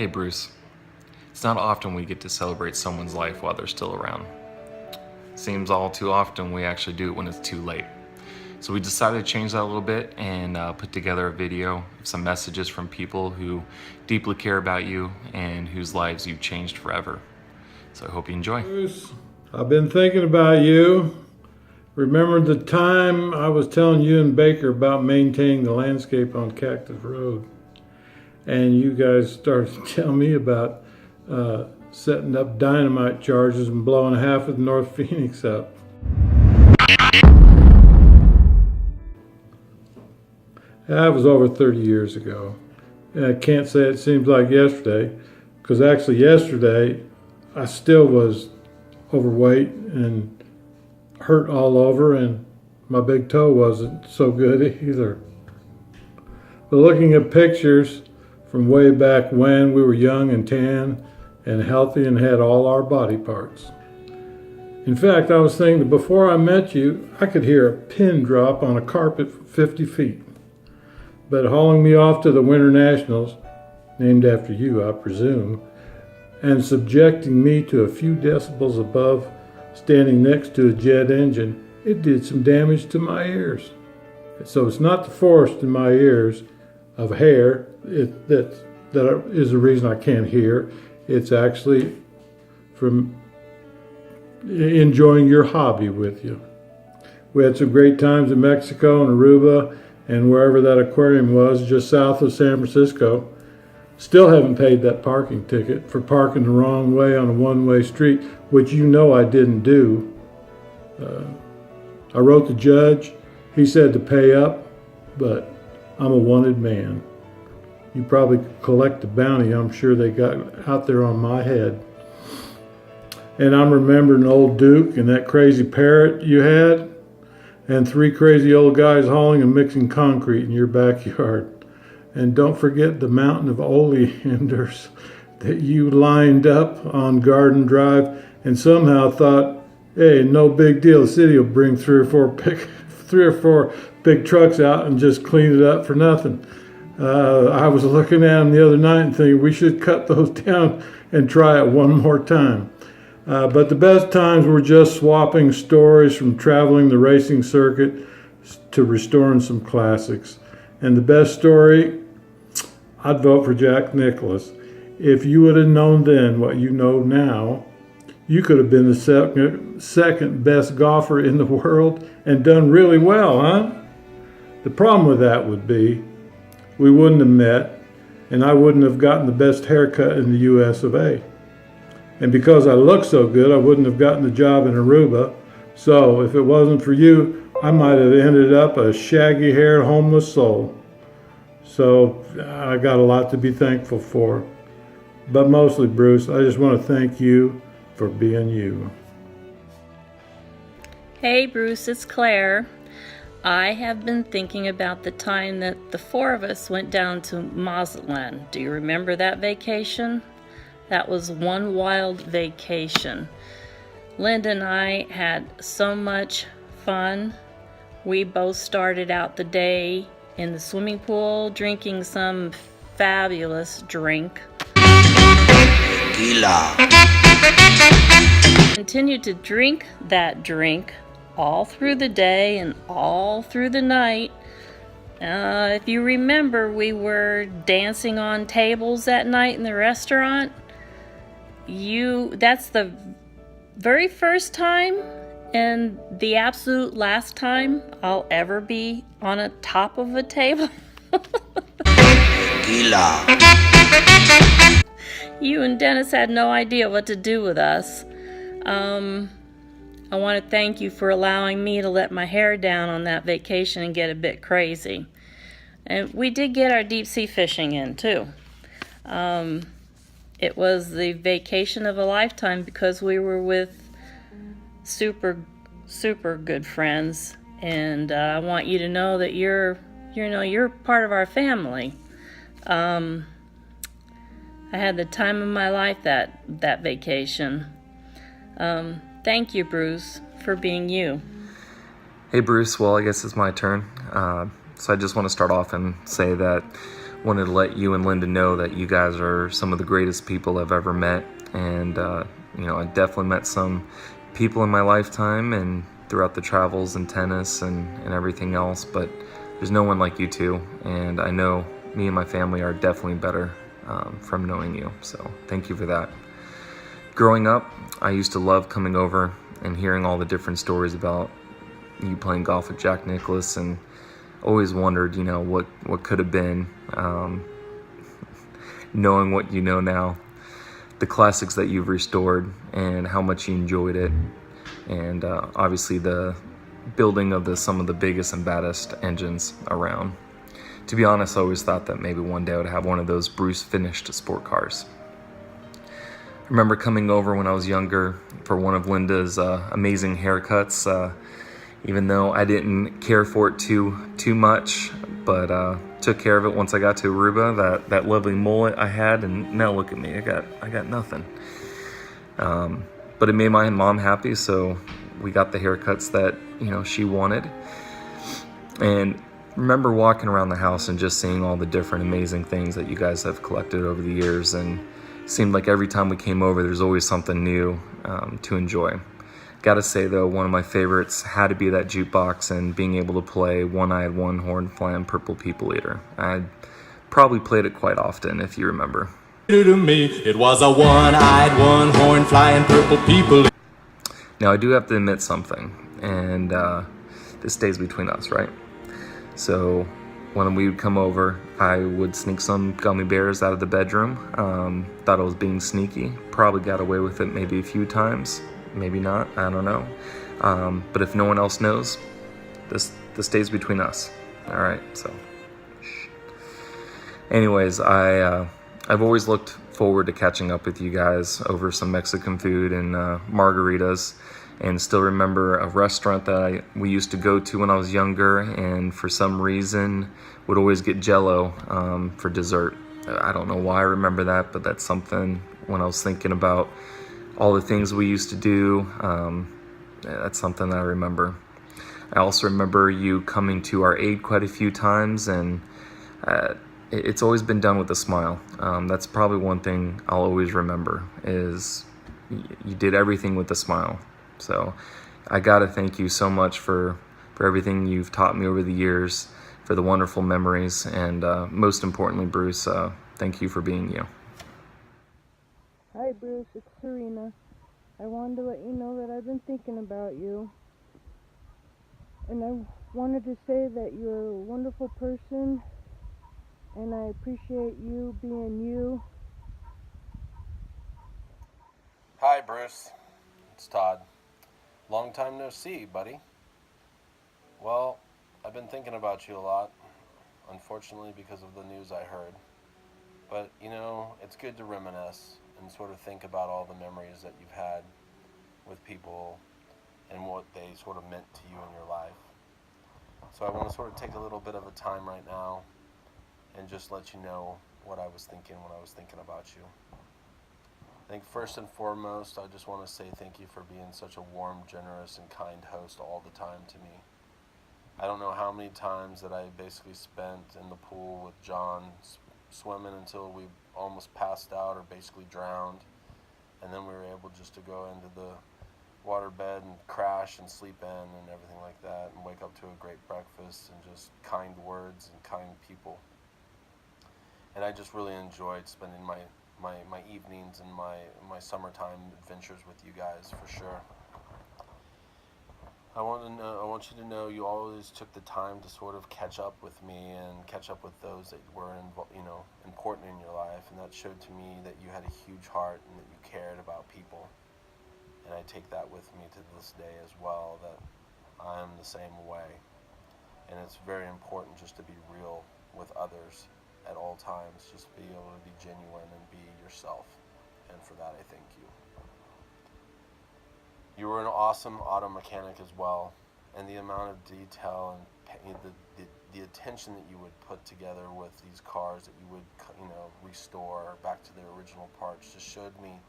Hey Bruce, it's not often we get to celebrate someone's life while they're still around. Seems all too often we actually do it when it's too late. So we decided to change that a little bit and put together a video of some messages from people who deeply care about you and whose lives you've changed forever. So I hope you enjoy. Bruce, I've been thinking about you. Remember the time I was telling you and Baker about maintaining the landscape on Cactus Road? And you guys started to tell me about setting up dynamite charges and blowing half of North Phoenix up. That was over 30 years ago. And I can't say it seems like yesterday, because actually yesterday I still was overweight and hurt all over, and my big toe wasn't so good either. But looking at pictures from way back when we were young and tan and healthy and had all our body parts. In fact, I was thinking that before I met you, I could hear a pin drop on a carpet 50 feet. But hauling me off to the Winter Nationals, named after you, I presume, and subjecting me to a few decibels above standing next to a jet engine, it did some damage to my ears. So it's not the forest in my ears of hair that is the reason I can't hear. It's actually from enjoying your hobby with you. We had some great times in Mexico and Aruba and wherever that aquarium was just south of San Francisco. Still haven't paid that parking ticket for parking the wrong way on a one-way street, which you know I didn't do. I wrote the judge. He said to pay up, but I'm a wanted man. You probably collect the bounty I'm sure they got out there on my head. And I'm remembering old Duke and that crazy parrot you had, and 3 crazy old guys hauling and mixing concrete in your backyard. And don't forget the mountain of oleanders that you lined up on Garden Drive and somehow thought, hey, no big deal, the city will bring 3 or 4 big trucks out and just clean it up for nothing. I was looking at them the other night and thinking we should cut those down and try it one more time. But the best times were just swapping stories from traveling the racing circuit to restoring some classics. And the best story, I'd vote for Jack Nicklaus. If you would have known then what you know now, you could have been the second best golfer in the world and done really well, huh? The problem with that would be we wouldn't have met, and I wouldn't have gotten the best haircut in the US of A. And because I look so good, I wouldn't have gotten the job in Aruba. So if it wasn't for you, I might have ended up a shaggy-haired homeless soul. So I got a lot to be thankful for. But mostly, Bruce, I just want to thank you for being you. Hey Bruce, it's Claire. I have been thinking about the time that the 4 of us went down to Mazatlan. Do you remember that vacation? That was one wild vacation. Linda and I had so much fun. We both started out the day in the swimming pool drinking some fabulous drink. Tequila. Continued to drink that drink all through the day and all through the night. If you remember, we were dancing on tables that night in the restaurant. That's the very first time and the absolute last time I'll ever be on a top of a table. Tequila. You and Dennis had no idea what to do with us. I want to thank you for allowing me to let my hair down on that vacation and get a bit crazy. And we did get our deep sea fishing in too. It was the vacation of a lifetime because we were with super good friends, and I want you to know that you're part of our family. I had the time of my life that vacation. Thank you, Bruce, for being you. Hey Bruce, well I guess it's my turn. So I just want to start off and say that wanted to let you and Linda know that you guys are some of the greatest people I've ever met. And, you know, I definitely met some people in my lifetime and throughout the travels and tennis and everything else, but there's no one like you two. And I know me and my family are definitely better from knowing you. So thank you for that. Growing up, I used to love coming over and hearing all the different stories about you playing golf with Jack Nicklaus, and always wondered, you know, what could have been. Knowing what you know now, the classics that you've restored and how much you enjoyed it, and obviously the building of some of the biggest and baddest engines around. To be honest, I always thought that maybe one day I would have one of those Bruce finished sport cars. I remember coming over when I was younger for one of Linda's amazing haircuts, even though I didn't care for it too much, but took care of it once I got to Aruba. That lovely mullet I had, and now look at me, I got nothing. But it made my mom happy, so we got the haircuts that, you know, she wanted. And remember walking around the house and just seeing all the different amazing things that you guys have collected over the years, and it seemed like every time we came over there's always something new to enjoy. Gotta say though, one of my favorites had to be that jukebox and being able to play One-Eyed One-Horn Flying Purple People Eater. I probably played it quite often, if you remember. To me, it was a one-eyed, one-horn flying purple people. Now I do have to admit something, and this stays between us, right? So when we would come over, I would sneak some gummy bears out of the bedroom. Thought I was being sneaky. Probably got away with it maybe a few times. Maybe not, I don't know. But if no one else knows, this stays between us. All right, so. Shh. Anyways, I've always looked forward to catching up with you guys over some Mexican food and margaritas, and still remember a restaurant that we used to go to when I was younger, and for some reason would always get Jell-O for dessert. I don't know why I remember that, but that's something when I was thinking about all the things we used to do, that's something that I remember. I also remember you coming to our aid quite a few times, and it's always been done with a smile. That's probably one thing I'll always remember, is you did everything with a smile. So I gotta thank you so much for everything you've taught me over the years, for the wonderful memories, and most importantly, Bruce, thank you for being you. Hi Bruce, it's Serena. I wanted to let you know that I've been thinking about you. And I wanted to say that you're a wonderful person, and I appreciate you being you. Hi Bruce, it's Todd. Long time no see, buddy. Well, I've been thinking about you a lot, unfortunately because of the news I heard. But, you know, it's good to reminisce and sort of think about all the memories that you've had with people and what they sort of meant to you in your life. So I want to sort of take a little bit of a time right now and just let you know what I was thinking when I was thinking about you. I think first and foremost, I just want to say thank you for being such a warm, generous, and kind host all the time to me. I don't know how many times that I basically spent in the pool with John, swimming until we almost passed out or basically drowned, and then we were able just to go into the water bed and crash and sleep in and everything like that, and wake up to a great breakfast and just kind words and kind people. And I just really enjoyed spending my evenings and my summertime adventures with you guys, for sure. I want you to know you always took the time to sort of catch up with me and catch up with those that were important in your life, and that showed to me that you had a huge heart and that you cared about people. And I take that with me to this day as well, that I'm the same way. And it's very important just to be real with others at all times, just be able to be genuine and be yourself. And for that, I thank you. You were an awesome auto mechanic as well, and the amount of detail and the attention that you would put together with these cars that you would restore back to their original parts just showed me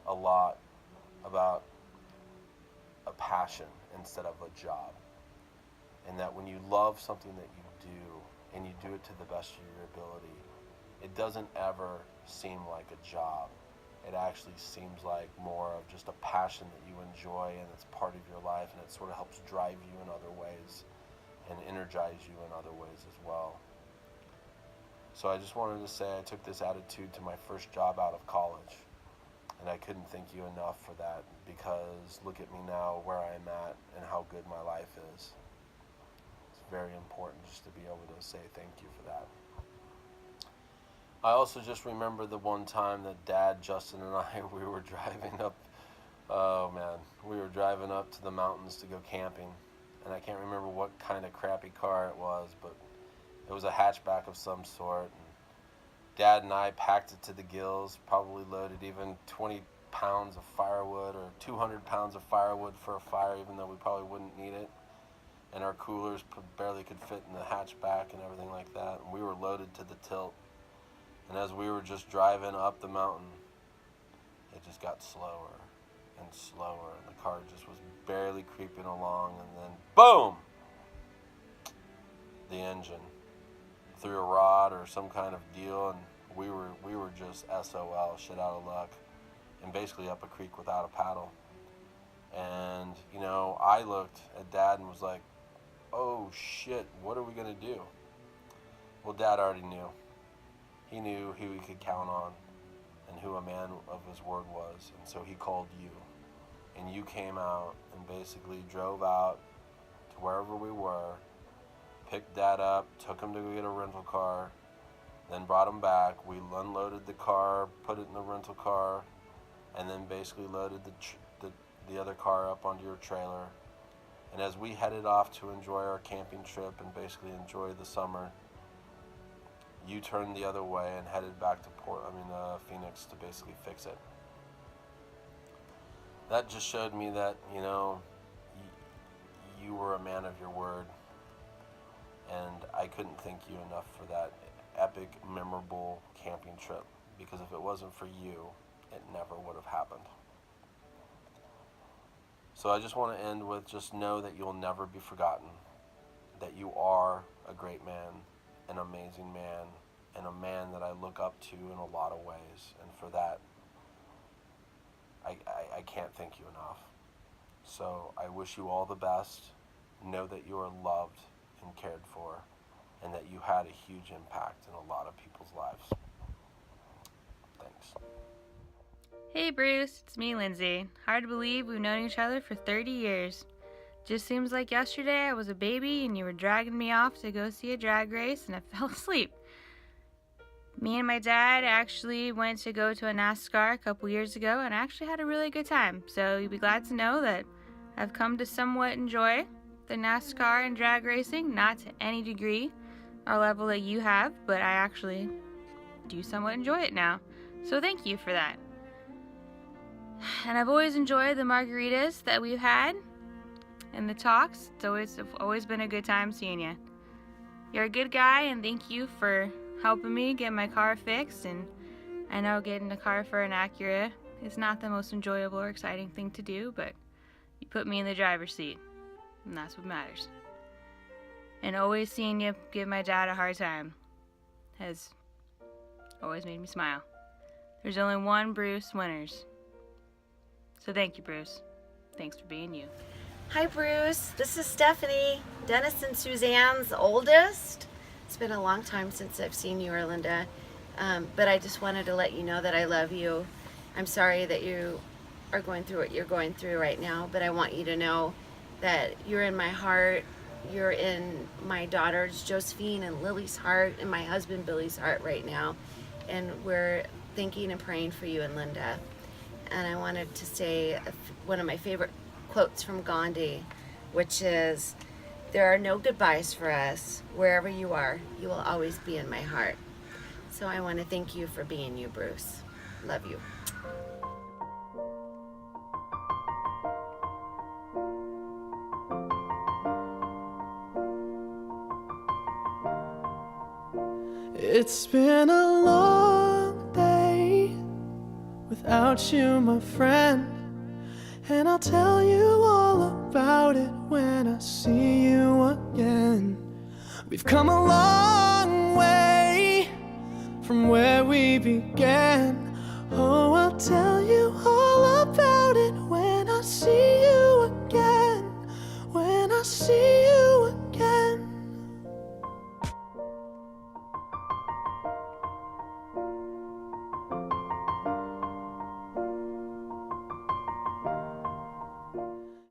a lot about a passion instead of a job, and that when you love something that you do and you do it to the best of your ability, it doesn't ever seem like a job. It actually seems like more of just a passion that you enjoy, and it's part of your life, and it sort of helps drive you in other ways and energize you in other ways as well. So I just wanted to say I took this attitude to my first job out of college, and I couldn't thank you enough for that, because look at me now, where I'm at and how good my life is. It's very important just to be able to say thank you for that. I also just remember the one time that Dad, Justin, and I, we were driving up, we were driving up to the mountains to go camping, and I can't remember what kind of crappy car it was, but it was a hatchback of some sort, and Dad and I packed it to the gills, probably loaded even 20 pounds of firewood or 200 pounds of firewood for a fire, even though we probably wouldn't need it, and our coolers barely could fit in the hatchback and everything like that, and we were loaded to the tilt. And as we were just driving up the mountain, it just got slower and slower, and the car just was barely creeping along, and then boom! The engine threw a rod or some kind of deal, and we were just SOL, shit out of luck, and basically up a creek without a paddle. And you know, I looked at Dad and was like, oh shit, what are we gonna do? Well, Dad already knew. He knew who he could count on and who a man of his word was. And so he called you. And you came out and basically drove out to wherever we were, picked Dad up, took him to go get a rental car, then brought him back. We unloaded the car, put it in the rental car, and then basically loaded the other car up onto your trailer. And as we headed off to enjoy our camping trip and basically enjoy the summer, you turned the other way and headed back to Phoenix to basically fix it. That just showed me that, you know, you were a man of your word, and I couldn't thank you enough for that epic, memorable camping trip, because if it wasn't for you, it never would have happened. So I just want to end with, just know that you'll never be forgotten, that you are a great man, an amazing man, and a man that I look up to in a lot of ways. And for that, I can't thank you enough. So I wish you all the best. Know that you are loved and cared for, and that you had a huge impact in a lot of people's lives. Thanks. Hey Bruce, it's me, Lindsay. Hard to believe we've known each other for 30 years. Just seems like yesterday I was a baby and you were dragging me off to go see a drag race and I fell asleep. Me and my dad actually went to go to a NASCAR a couple years ago and I actually had a really good time. So you'll be glad to know that I've come to somewhat enjoy the NASCAR and drag racing, not to any degree or level that you have, but I actually do somewhat enjoy it now. So thank you for that. And I've always enjoyed the margaritas that we've had and the talks. It's always been a good time seeing you. You're a good guy, and thank you for helping me get my car fixed. And I know getting a car for an Acura is not the most enjoyable or exciting thing to do, but you put me in the driver's seat, and that's what matters. And always seeing you give my dad a hard time has always made me smile. There's only one Bruce Winters. So thank you, Bruce. Thanks for being you. Hi, Bruce. This is Stephanie, Dennis and Suzanne's oldest. It's been a long time since I've seen you, Erlinda, but I just wanted to let you know that I love you. I'm sorry that you are going through what you're going through right now, but I want you to know that you're in my heart. You're in my daughters, Josephine and Lily's heart, and my husband, Billy's heart right now. And we're thinking and praying for you and Linda. And I wanted to say one of my favorite quotes from Gandhi, which is, "There are no goodbyes for us. Wherever you are, you will always be in my heart." So I want to thank you for being you, Bruce. Love you. It's been a long day without you, my friend, and I'll tell you all about it when I see you again. We've come a long way from where we began. Oh, I'll tell you all about it when I see you again. When I see